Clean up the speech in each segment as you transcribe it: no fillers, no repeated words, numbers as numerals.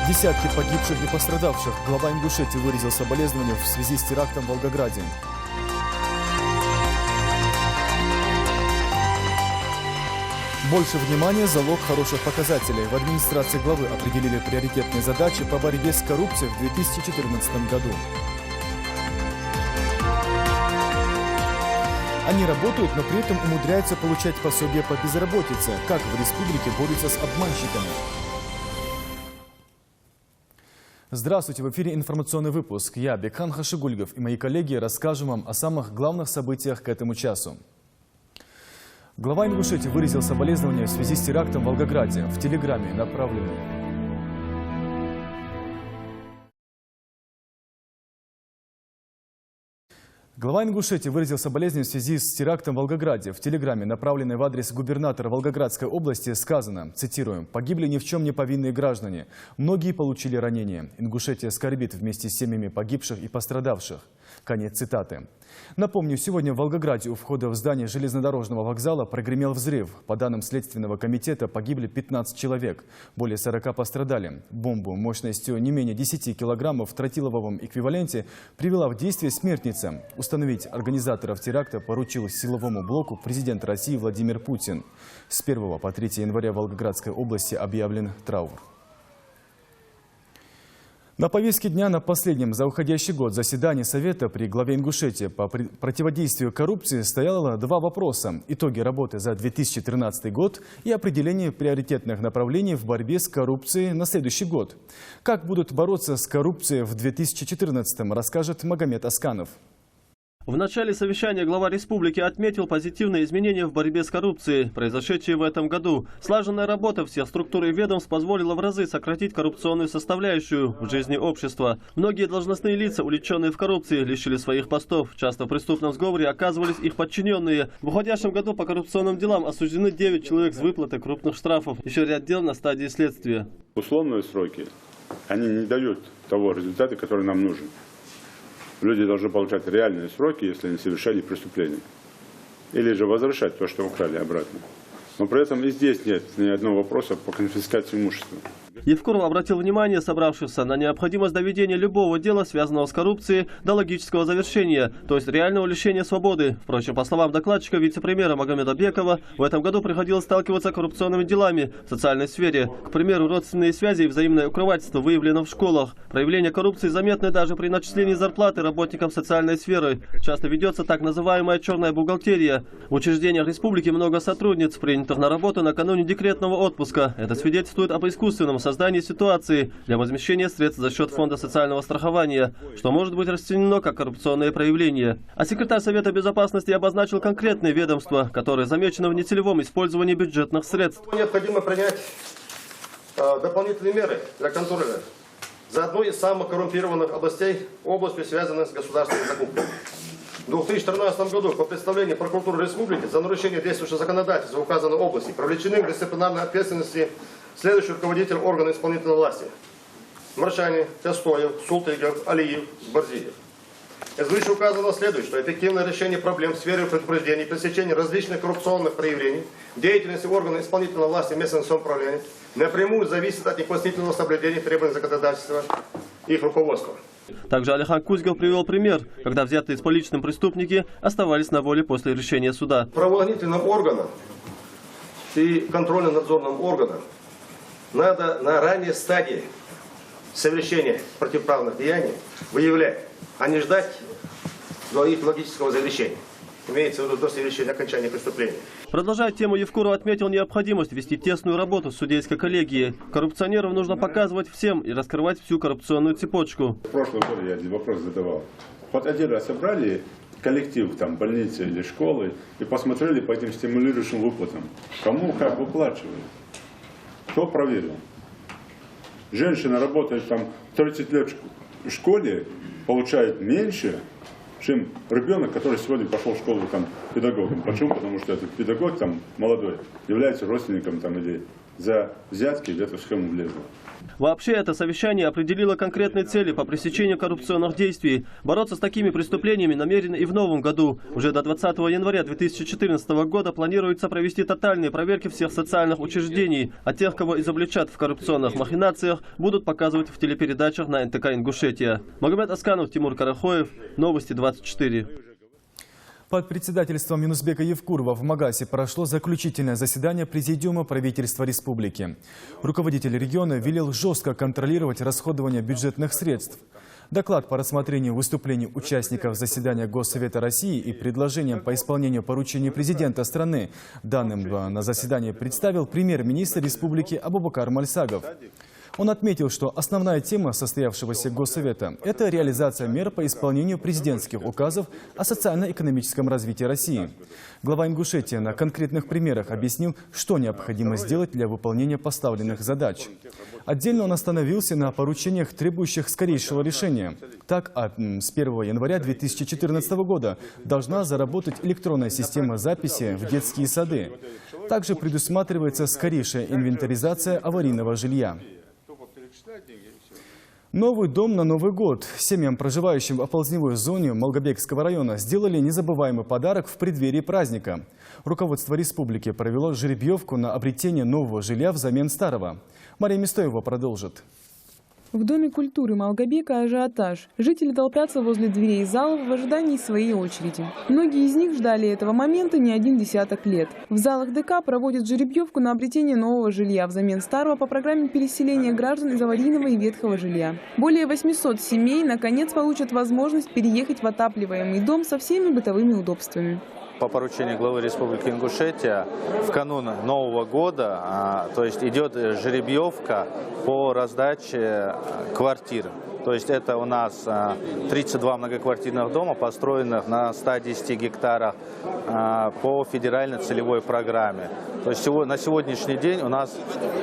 Десятки погибших и пострадавших. Глава Ингушетии выразил соболезнования в связи с терактом в Волгограде. Больше внимания – залог хороших показателей. В администрации главы определили приоритетные задачи по борьбе с коррупцией в 2014 году. Они работают, но при этом умудряются получать пособие по безработице. Как в республике борются с обманщиками? Здравствуйте, в эфире информационный выпуск. Я, Бекхан Хашигульгов, и мои коллеги расскажем вам о самых главных событиях к этому часу. Глава Ингушетии выразил соболезнования в связи с терактом в Волгограде. В телеграмме направлены. Глава Ингушетии выразил соболезнования в связи с терактом в Волгограде. В телеграмме, направленной в адрес губернатора Волгоградской области, сказано, цитируем, «Погибли ни в чем не повинные граждане. Многие получили ранения. Ингушетия скорбит вместе с семьями погибших и пострадавших». Конец цитаты. Напомню, сегодня в Волгограде у входа в здание железнодорожного вокзала прогремел взрыв. По данным Следственного комитета, погибли 15 человек. Более 40 пострадали. Бомбу мощностью не менее 10 килограммов в тротиловом эквиваленте привела в действие смертница. Установить организаторов теракта поручил силовому блоку президент России Владимир Путин. С 1 по 3 января в Волгоградской области объявлен траур. На повестке дня на последнем за уходящий год заседании Совета при главе Ингушетии по противодействию коррупции стояло два вопроса. Итоги работы за 2013 год и определение приоритетных направлений в борьбе с коррупцией на следующий год. Как будут бороться с коррупцией в 2014-м, расскажет Магомед Асканов. В начале совещания глава республики отметил позитивные изменения в борьбе с коррупцией, произошедшие в этом году. Слаженная работа всех структур и ведомств позволила в разы сократить коррупционную составляющую в жизни общества. Многие должностные лица, увлеченные в коррупции, лишили своих постов. Часто в преступном сговоре оказывались их подчиненные. В уходящем году по коррупционным делам осуждены 9 человек с выплатой крупных штрафов. Еще ряд дел на стадии следствия. Условные сроки, они не дают того результата, который нам нужен. Люди должны получать реальные сроки, если они совершали преступление. Или же возвращать то, что украли, обратно. Но при этом и здесь нет ни одного вопроса по конфискации имущества. Евкуров обратил внимание собравшихся на необходимость доведения любого дела, связанного с коррупцией, до логического завершения, то есть реального лишения свободы. Впрочем, по словам докладчика вице-премьера Магомеда Бекова, в этом году приходилось сталкиваться с коррупционными делами в социальной сфере. К примеру, родственные связи и взаимное укрывательство выявлено в школах. Проявление коррупции заметны даже при начислении зарплаты работникам социальной сферы. Часто ведется так называемая черная бухгалтерия. В учреждениях республики много сотрудниц, принятых на работу накануне декретного отпуска. Это свидетельствует об искусственном создании ситуации для возмещения средств за счет фонда социального страхования, что может быть расценено как коррупционное проявление. А секретарь Совета Безопасности обозначил конкретные ведомства, которые замечены в нецелевом использовании бюджетных средств. Необходимо принять дополнительные меры для контроля за одной из самых коррумпированных областей, областью, связанной с государственной закупкой. В 2013 году по представлению прокуратуры республики за нарушение действующего законодательства в указанной области привлечены к дисциплинарной ответственности следующий руководитель органа исполнительной власти: Маршани, Тестоев, Султыгов, Алиев, Барзиев. Из вышеуказанного следует, что эффективное решение проблем в сфере предупреждения и пресечения различных коррупционных проявлений в деятельности органа исполнительной власти местного самоуправления напрямую зависит от непоследовательного соблюдения требований законодательства их руководства. Также Алихан Кузгов привел пример, когда взятые с поличным преступники оставались на воле после решения суда. Правоохранительным органам и контрольно-надзорным органам надо на ранней стадии совершения противоправных деяний выявлять, а не ждать до их логического завершения. Имеется в виду до совершения окончания преступления. Продолжая тему, Евкуров отметил необходимость вести тесную работу с судейской коллегией. Коррупционеров нужно показывать всем и раскрывать всю коррупционную цепочку. В прошлом году я один вопрос задавал. Вот один раз собрали коллектив там, больницы или школы и посмотрели по этим стимулирующим выплатам. Кому как выплачивали. Кто проверил? Женщина работает там 30 лет в школе, получает меньше, чем ребенок, который сегодня пошел в школу там, педагогом. Почему? Потому что этот педагог там, молодой является родственником там, или за взятки в эту схему влезла. Вообще, это совещание определило конкретные цели по пресечению коррупционных действий. Бороться с такими преступлениями намерены и в новом году. Уже до 20 января 2014 года планируется провести тотальные проверки всех социальных учреждений. А тех, кого изобличат в коррупционных махинациях, будут показывать в телепередачах на НТК «Ингушетия». Магомед Асканов, Тимур Карахоев, Новости 24. Под председательством Юнусбека Евкурова в Магасе прошло заключительное заседание Президиума правительства республики. Руководитель региона велел жестко контролировать расходование бюджетных средств. Доклад по рассмотрению выступлений участников заседания Госсовета России и предложениям по исполнению поручений президента страны данным на заседании представил премьер-министр республики Абубакар Мальсагов. Он отметил, что основная тема состоявшегося Госсовета – это реализация мер по исполнению президентских указов о социально-экономическом развитии России. Глава Ингушетии на конкретных примерах объяснил, что необходимо сделать для выполнения поставленных задач. Отдельно он остановился на поручениях, требующих скорейшего решения. Так, с 1 января 2014 года должна заработать электронная система записи в детские сады. Также предусматривается скорейшая инвентаризация аварийного жилья. Новый дом на Новый год. Семьям, проживающим в оползневой зоне Малгобекского района, сделали незабываемый подарок в преддверии праздника. Руководство республики провело жеребьевку на обретение нового жилья взамен старого. Мария Мистоева продолжит. В Доме культуры Малгобека ажиотаж. Жители толпятся возле дверей залов в ожидании своей очереди. Многие из них ждали этого момента не один десяток лет. В залах ДК проводят жеребьевку на обретение нового жилья взамен старого по программе переселения граждан из аварийного и ветхого жилья. Более 800 семей наконец получат возможность переехать в отапливаемый дом со всеми бытовыми удобствами. По поручению главы Республики Ингушетия в канун Нового года, то есть идет жеребьевка по раздаче квартир. То есть это у нас 32 многоквартирных дома, построенных на 110 гектарах по федеральной целевой программе. То есть на сегодняшний день у нас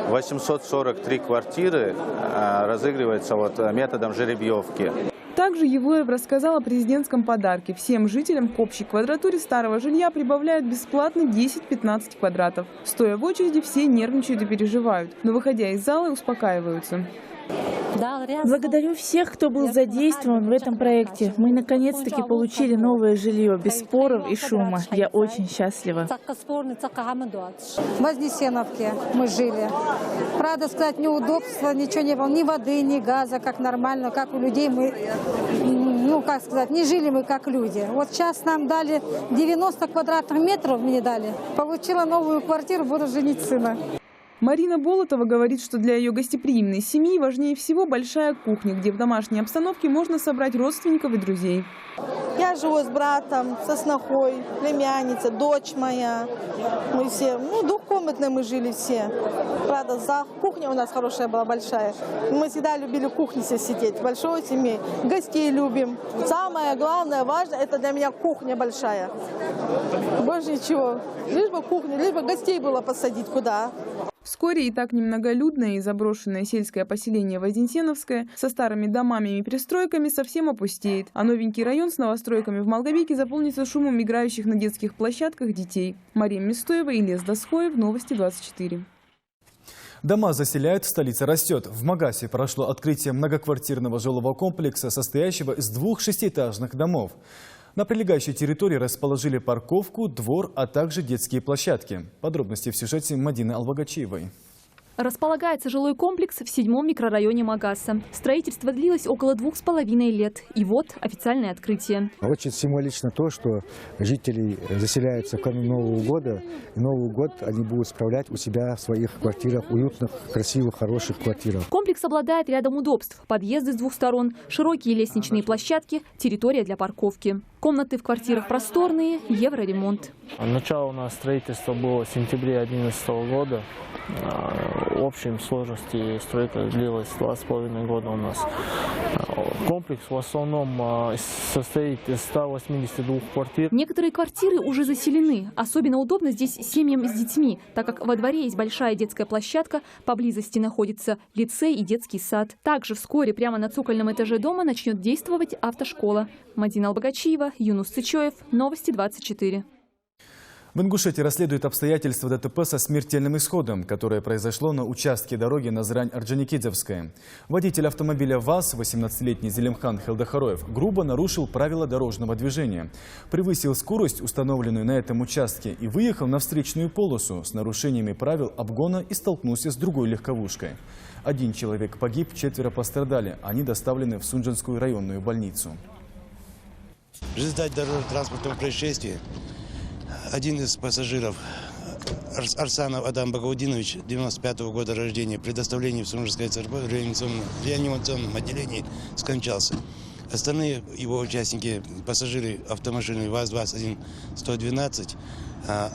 843 квартиры разыгрываются методом жеребьевки. Также Евлоев рассказал о президентском подарке. Всем жителям к общей квадратуре старого жилья прибавляют бесплатно 10-15 квадратов. Стоя в очереди, все нервничают и переживают, но, выходя из зала, успокаиваются. Благодарю всех, кто был задействован в этом проекте. Мы наконец-таки получили новое жилье, без споров и шума. Я очень счастлива. В Вознесеновке мы жили. Правда сказать, неудобства, ничего не было, ни воды, ни газа, как нормально, как у людей мы, не жили мы как люди. Вот сейчас нам дали 90 квадратных метров, мне дали. Получила новую квартиру, буду женить сына. Марина Болотова говорит, что для ее гостеприимной семьи важнее всего большая кухня, где в домашней обстановке можно собрать родственников и друзей. Я живу с братом, со снохой, племянница, дочь моя. Мы все, двухкомнатные мы жили все. Правда, кухня у нас хорошая была, большая. Мы всегда любили в кухне сидеть, большой семьей. Гостей любим. Самое главное, важное, это для меня кухня большая. Больше ничего. Лишь бы кухня, лишь бы гостей было посадить куда. Вскоре и так немноголюдное и заброшенное сельское поселение Вознесеновское со старыми домами и пристройками совсем опустеет, а новенький район с новостройками в Малгобеке заполнится шумом играющих на детских площадках детей. Мария Мистоева, Илья Досхоев, Новости 24. Дома заселяют, столица растет. В Магасе прошло открытие многоквартирного жилого комплекса, состоящего из 2 шестиэтажных домов. На прилегающей территории расположили парковку, двор, а также детские площадки. Подробности в сюжете Мадины Албагачиевой. Располагается жилой комплекс в 7-м микрорайоне Магаса. Строительство длилось около 2,5 лет. И вот официальное открытие. Очень символично то, что жители заселяются в канун Нового года. И Новый год они будут справлять у себя в своих квартирах, уютных, красивых, хороших квартирах. Комплекс обладает рядом удобств. Подъезды с 2 сторон, широкие лестничные площадки, территория для парковки. Комнаты в квартирах просторные, евроремонт. Начало у нас строительства было в сентябре 2011 года. В общей сложности стройка длилась 2,5 года у нас. Комплекс в основном состоит из 182 квартир. Некоторые квартиры уже заселены. Особенно удобно здесь семьям с детьми, так как во дворе есть большая детская площадка, поблизости находится лицей и детский сад. Также вскоре прямо на цокольном этаже дома начнет действовать автошкола. Мадина Албагачиева, Юнус Цычоев, Новости 24. В Ингушетии расследуют обстоятельства ДТП со смертельным исходом, которое произошло на участке дороги Назрань-Орджоникидзевская. Водитель автомобиля ВАЗ, 18-летний Зелимхан Хелдахароев, грубо нарушил правила дорожного движения. Превысил скорость, установленную на этом участке, и выехал на встречную полосу с нарушениями правил обгона и столкнулся с другой легковушкой. 1 человек погиб, 4 пострадали. Они доставлены в Сунжанскую районную больницу. В результате дорожно-транспортного происшествия один из пассажиров, Арсанов Адам Багаудинович, 95-го года рождения, при доставлении в Сунжанское ЦРБ в реанимационном отделении скончался. Остальные его участники, пассажиры автомашины ВАЗ-21-112,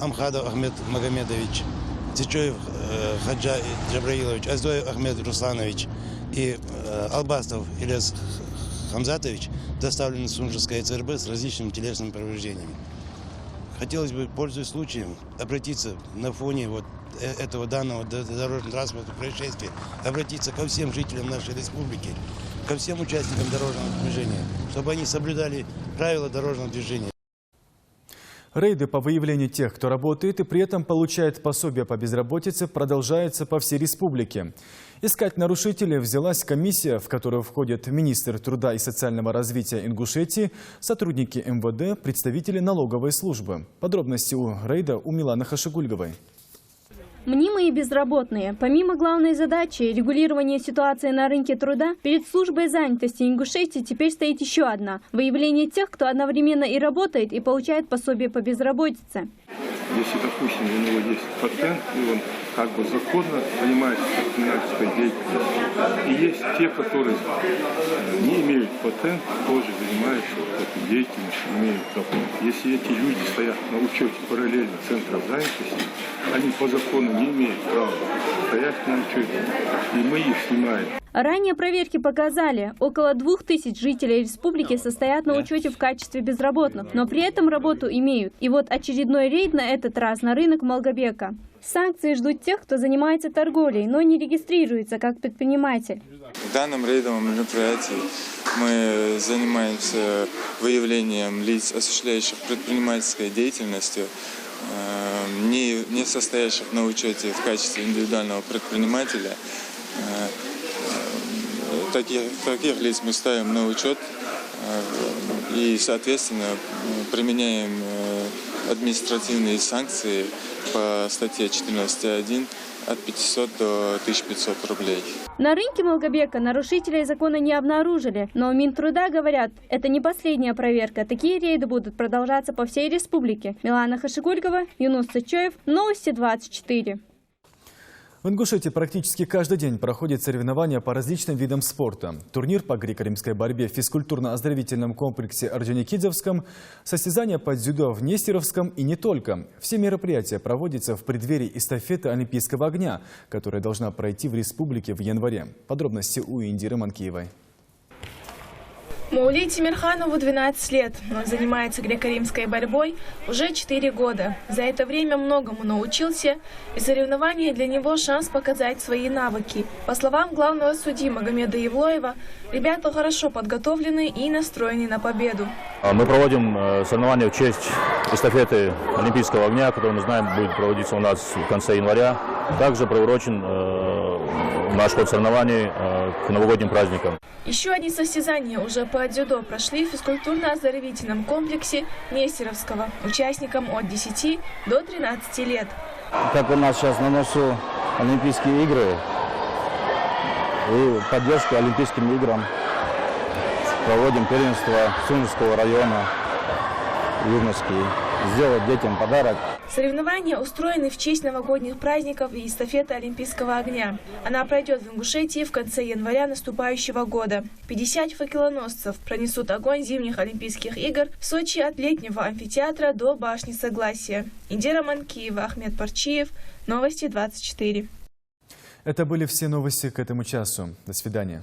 Амхадов Ахмед Магомедович, Тичоев Хаджа Джабраилович, Аздоев Ахмед Русланович и Албастов Ильяс Хамзатович доставлены в Сунжанское ЦРБ с различными телесными повреждениями. Хотелось бы, пользуясь случаем, обратиться на фоне этого данного дорожно-транспортного происшествия, обратиться ко всем жителям нашей республики, ко всем участникам дорожного движения, чтобы они соблюдали правила дорожного движения. Рейды по выявлению тех, кто работает и при этом получает пособие по безработице, продолжаются по всей республике. Искать нарушителей взялась комиссия, в которую входят министр труда и социального развития Ингушетии, сотрудники МВД, представители налоговой службы. Подробности у рейда у Миланы Хашигульговой. Мнимые безработные. Помимо главной задачи регулирования ситуации на рынке труда, перед службой занятости Ингушетии теперь стоит еще одна – выявление тех, кто одновременно и работает, и получает пособие по безработице. Если, допустим, у него есть патент, и он как бы законно занимается предпринимательской деятельностью, и есть те, которые не имеют патент, тоже занимаются этой деятельностью, имеют доход. Если эти люди стоят на учете параллельно центров занятости, они по закону не имеют права стоять на учете, и мы их снимаем. Ранее проверки показали, около 2000 жителей республики состоят на учете в качестве безработных, но при этом работу имеют. И вот очередной рейд на этот раз на рынок Малгобека. Санкции ждут тех, кто занимается торговлей, но не регистрируется как предприниматель. В данном рейдовом мероприятии мы занимаемся выявлением лиц, осуществляющих предпринимательской деятельностью, не состоящих на учете в качестве индивидуального предпринимателя. Таких лиц мы ставим на учет и, соответственно, применяем административные санкции по статье 14.1 от 500 до 1500 рублей. На рынке Малгобека нарушителей закона не обнаружили, но в Минтруда говорят, это не последняя проверка. Такие рейды будут продолжаться по всей республике. Милана Хашигульгова, Юнус Цачоев, Новости 24. В Ингушетии практически каждый день проходят соревнования по различным видам спорта. Турнир по греко-римской борьбе в физкультурно-оздоровительном комплексе Орджоникидзевском, состязания по дзюдо в Нестеровском и не только. Все мероприятия проводятся в преддверии эстафеты Олимпийского огня, которая должна пройти в республике в январе. Подробности у Индиры Манкиевой. Маулид Тимирханову 12 лет. Он занимается греко-римской борьбой уже 4 года. За это время многому научился, и соревнования для него шанс показать свои навыки. По словам главного судьи Магомеда Евлоева, ребята хорошо подготовлены и настроены на победу. Мы проводим соревнования в честь эстафеты Олимпийского огня, который, мы знаем, будет проводиться у нас в конце января. Также приурочен наш ход соревнований к новогодним праздникам. Еще одни состязания уже по дзюдо прошли в физкультурно-оздоровительном комплексе Нестеровского участникам от 10 до 13 лет. Как у нас сейчас на носу Олимпийские игры и поддержку Олимпийским играм проводим первенство Сунжанского района юношеский. Сделать детям подарок. Соревнования устроены в честь новогодних праздников и эстафеты Олимпийского огня. Она пройдет в Ингушетии в конце января наступающего года. 50 факелоносцев пронесут огонь зимних Олимпийских игр в Сочи от летнего амфитеатра до башни Согласия. Индира Манкиева, Ахмед Парчиев, Новости 24. Это были все новости к этому часу. До свидания.